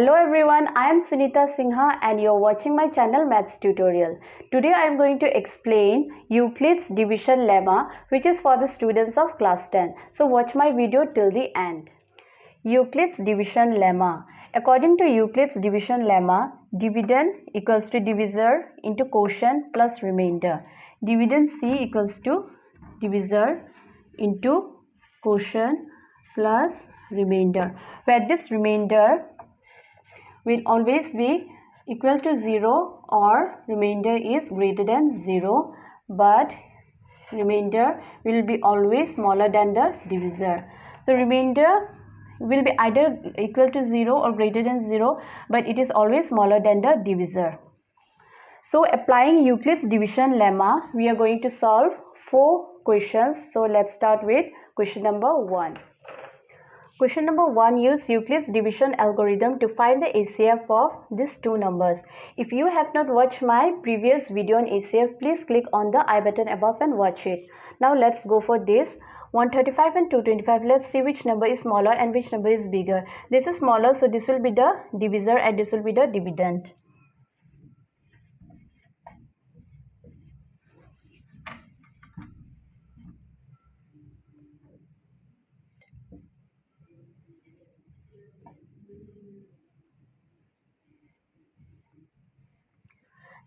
Hello everyone, I am Sunita Singha and you are watching my channel Maths Tutorial. Today I am going to explain Euclid's division lemma, which is for the students of class 10. So watch my video till the end. Euclid's division lemma. According to Euclid's division lemma, dividend equals to divisor into quotient plus remainder. Dividend C equals to divisor into quotient plus remainder, where this remainder will always be equal to 0 or remainder is greater than 0, but remainder will be always smaller than the divisor. The remainder will be either equal to 0 or greater than 0, but it is always smaller than the divisor. So applying Euclid's division lemma, we are going to solve 4 questions. So let's start with question number 1. Question number 1, use Euclid's division algorithm to find the ACF of these two numbers. If you have not watched my previous video on ACF, please click on the I button above and watch it. Now let's go for this. 135 and 225, let's see which number is smaller and which number is bigger. This is smaller, so this will be the divisor and this will be the dividend.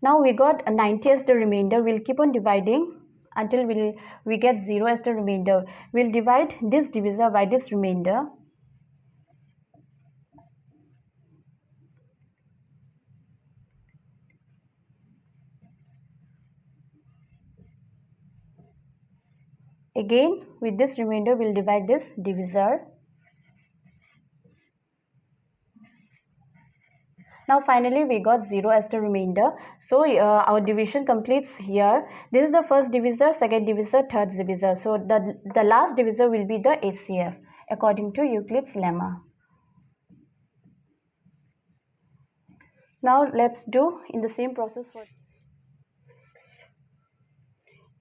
Now we got 90 as the remainder. We'll keep on dividing until we get 0 as the remainder. We'll divide this divisor by this remainder. Again, with this remainder, we'll divide this divisor. Now finally we got 0 as the remainder. So our division completes here. This is the first divisor, second divisor, third divisor. So the last divisor will be the ACF according to Euclid's lemma. Now let's do in the same process for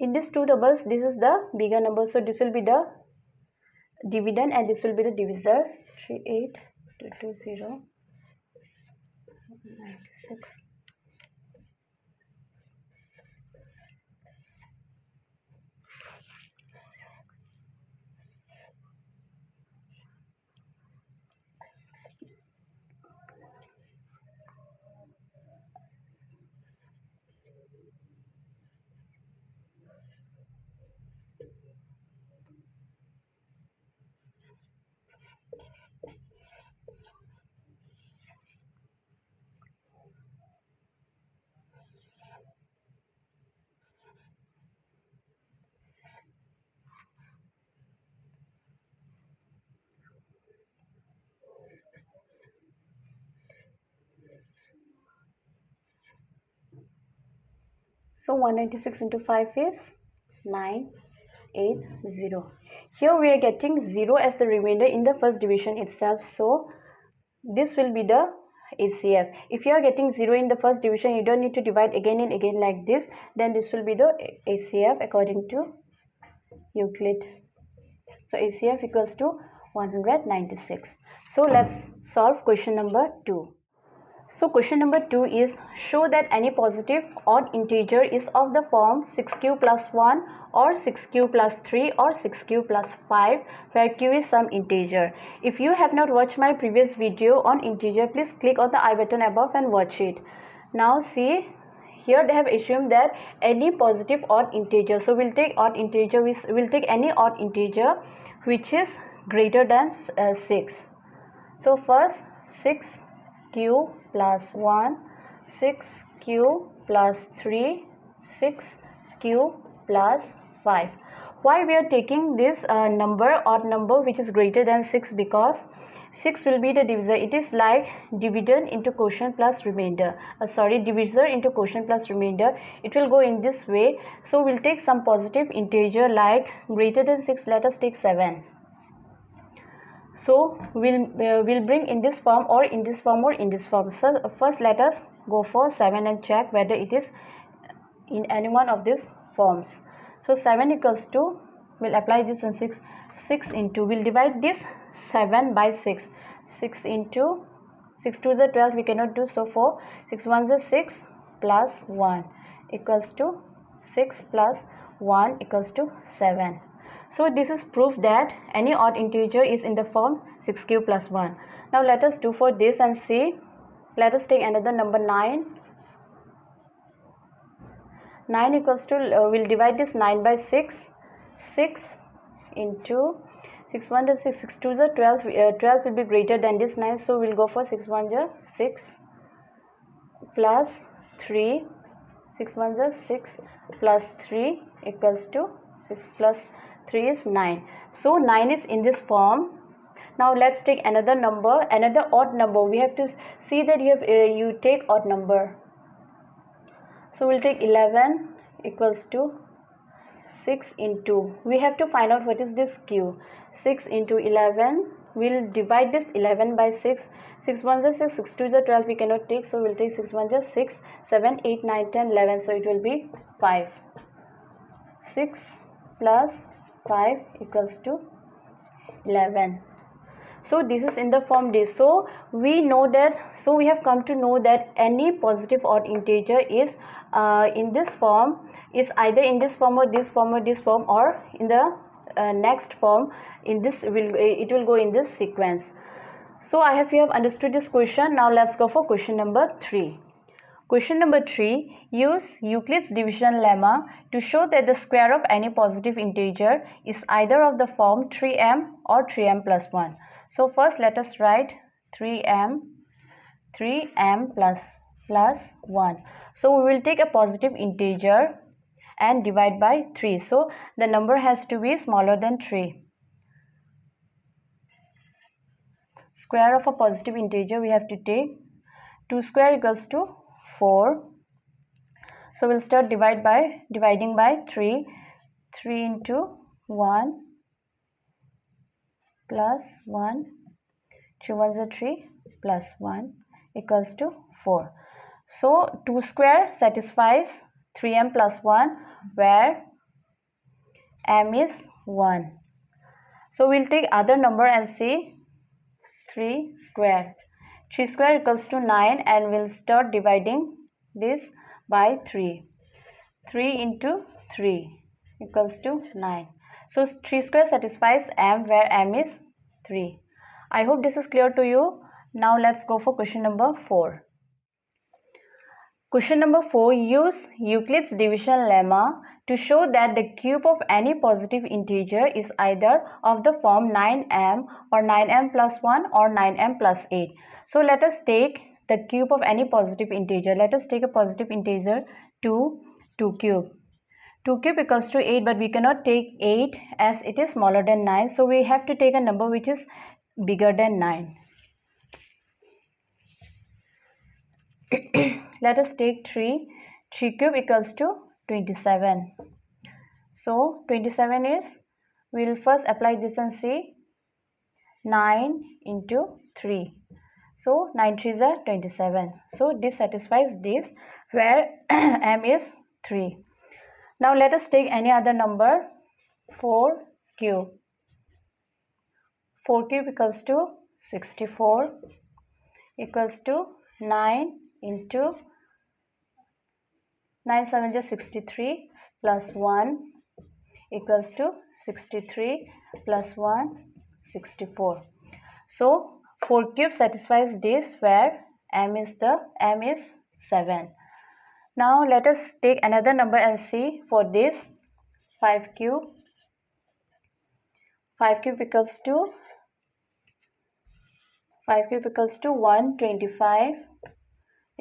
in these two doubles. This is the bigger number, so this will be the dividend and this will be the divisor. 38,220. 96. So 196 into 5 is 980. Here we are getting 0 as the remainder in the first division itself. So this will be the ACF. If you are getting 0 in the first division, you don't need to divide again and again like this. Then this will be the ACF according to Euclid. So ACF equals to 196. So let's solve question number 2. So question number 2 is show that any positive odd integer is of the form 6q plus 1 or 6q plus 3 or 6q plus 5 where q is some integer. If you have not watched my previous video on integer, please click on the I button above and watch it. Now see, here they have assumed that any positive odd integer. So we'll take odd integer, we'll take any odd integer which is greater than 6. So first 6q plus 1, 6q plus 3, 6q plus 5. Why we are taking this odd number which is greater than 6? Because 6 will be the divisor. It is like dividend into quotient plus remainder. Divisor into quotient plus remainder. It will go in this way. So we'll take some positive integer like greater than 6. Let us take 7. So we'll bring in this form or in this form or in this form. So first let us go for 7 and check whether it is in any one of these forms. So 7 equals to, we'll apply this in 6 into, we'll divide this 7 by 6. 6 into 6 2s are 12, we cannot do. So 4, 6 1s are 6 plus 1 equals to 6 plus 1 equals to 7. So this is proof that any odd integer is in the form 6 cube plus 1. Now let us do for this and see. Let us take another number 9. 9 equals to, we'll divide this 9 by 6. 6 into 6 1 is 6, 6 2 is 12. 12 will be greater than this 9, so we'll go for 6 1 is 6 plus 3. 6 1 is 6 plus 3 equals to 6 plus 3 is 9. So 9 is in this form. Now let's take another number, another odd number. We have to see that you take odd number. So we'll take 11 equals to 6 into, we have to find out what is this cube. 6 into 11, we'll divide this 11 by 6. 6 1 is 6, 6 2 is 12, we cannot take, so we'll take 6 1 is 6, 7, 8, 9, 10, 11, so it will be 5. 6 plus 5 equals to 11. So this is in the form this. So we know that, so we have come to know that any positive odd integer is in this form, is either in this form or this form or this form, or in the next form. In this it will go in this sequence. So I hope you have understood this question. Now let's go for question number 3. Question number 3. Use Euclid's division lemma to show that the square of any positive integer is either of the form 3m or 3m plus 1. So first let us write 3m plus 1. So we will take a positive integer and divide by 3. So the number has to be smaller than 3. Square of a positive integer we have to take 2 square equals to 4. So we'll start dividing by 3. 3 into 1 plus 1. 3 1s are 3 plus 1 equals to 4. So 2 square satisfies 3m plus 1, where m is 1. So we'll take other number and see. 3 square. 3 square equals to 9, and we'll start dividing this by 3. 3 into 3 equals to 9. So 3 square satisfies m, where m is 3. I hope this is clear to you. Now let's go for question number 4. Question number 4. Use Euclid's division lemma to show that the cube of any positive integer is either of the form 9m or 9m plus 1 or 9m plus 8. So let us take the cube of any positive integer. Let us take a positive integer 2 cube. 2 cube equals to 8, but we cannot take 8 as it is smaller than 9. So we have to take a number which is bigger than 9. Let us take 3. 3 cube equals to 27. So 27 is, we will first apply this and see. 9 into 3. So 9 3s are 27. So this satisfies this, where m is 3. Now let us take any other number. 4 cube. 4 cube equals to 64 equals to 9 into 9 7 is 63 plus 1 equals to 63 plus 1 64. So 4 cube satisfies this, where m is 7. Now let us take another number and see for this. 5 cube. 5 cube equals to 125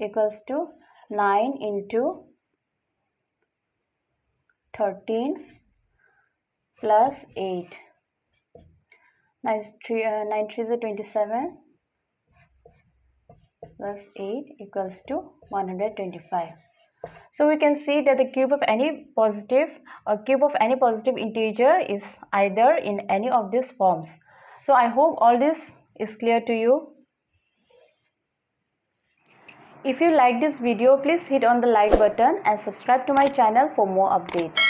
equals to 9 into 13 plus 8. 9 3s are 27 plus 8 equals to 125. So we can see that the cube of any positive integer is either in any of these forms. So I hope all this is clear to you. If you like this video, please hit on the like button and subscribe to my channel for more updates.